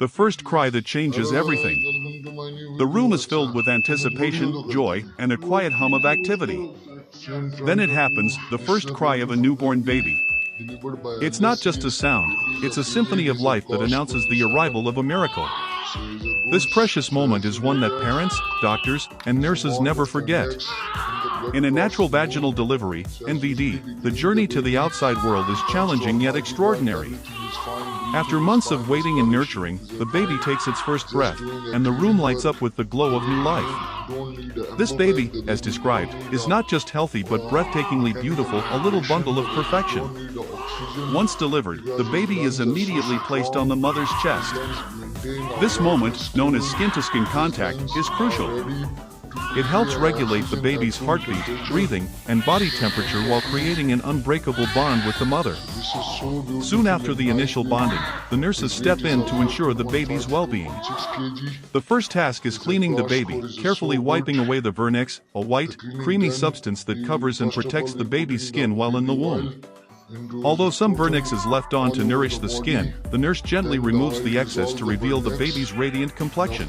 the first cry that changes everything. The room is filled with anticipation, joy, and a quiet hum of activity. Then it happens, the first cry of a newborn baby. It's not just a sound, it's a symphony of life that announces the arrival of a miracle. This precious moment is one that parents, doctors, and nurses never forget. In a natural vaginal delivery, NVD, the journey to the outside world is challenging yet extraordinary. After months of waiting and nurturing, the baby takes its first breath, and the room lights up with the glow of new life. This baby, as described, is not just healthy but breathtakingly beautiful, a little bundle of perfection. Once delivered, the baby is immediately placed on the mother's chest. This moment, known as skin-to-skin contact, is crucial. It helps regulate the baby's heartbeat, breathing, and body temperature while creating an unbreakable bond with the mother. Soon after the initial bonding, the nurses step in to ensure the baby's well-being. The first task is cleaning the baby, carefully wiping away the Vernix, a white, creamy substance that covers and protects the baby's skin while in the womb. Although some Vernix is left on to nourish the skin, the nurse gently removes the excess to reveal the baby's radiant complexion.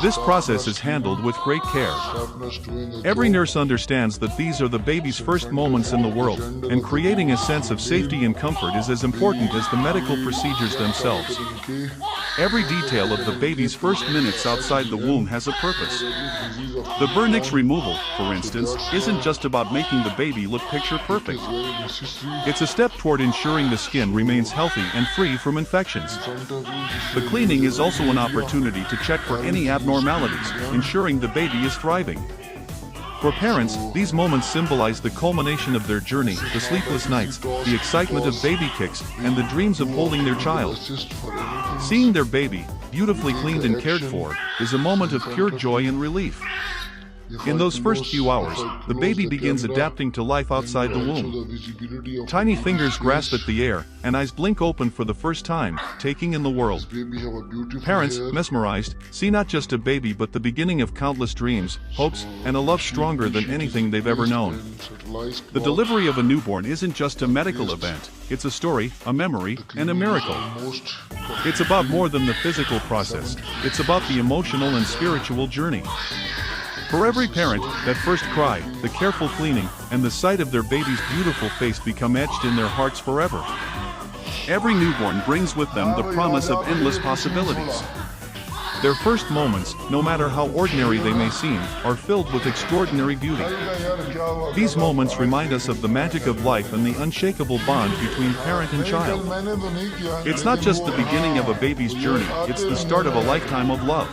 This process is handled with great care. Every nurse understands that these are the baby's first moments in the world, and creating a sense of safety and comfort is as important as the medical procedures themselves. Every detail of the baby's first minutes outside the womb has a purpose. The Vernix removal, for instance, isn't just about making the baby look picture perfect. It's a step toward ensuring the skin remains healthy and free from infections. The cleaning is also an opportunity to check for any abnormalities, ensuring the baby is thriving. For parents, these moments symbolize the culmination of their journey, the sleepless nights, the excitement of baby kicks, and the dreams of holding their child. Seeing their baby, beautifully cleaned and cared for, is a moment of pure joy and relief. In those first few hours, the baby begins adapting to life outside the womb. Tiny fingers grasp at the air, and eyes blink open for the first time, taking in the world. Parents, mesmerized, see not just a baby but the beginning of countless dreams, hopes, and a love stronger than anything they've ever known. The delivery of a newborn isn't just a medical event, it's a story, a memory, and a miracle. It's about more than the physical process, it's about the emotional and spiritual journey. For every parent, that first cry, the careful cleaning, and the sight of their baby's beautiful face become etched in their hearts forever. Every newborn brings with them the promise of endless possibilities. Their first moments, no matter how ordinary they may seem, are filled with extraordinary beauty. These moments remind us of the magic of life and the unshakable bond between parent and child. It's not just the beginning of a baby's journey, it's the start of a lifetime of love.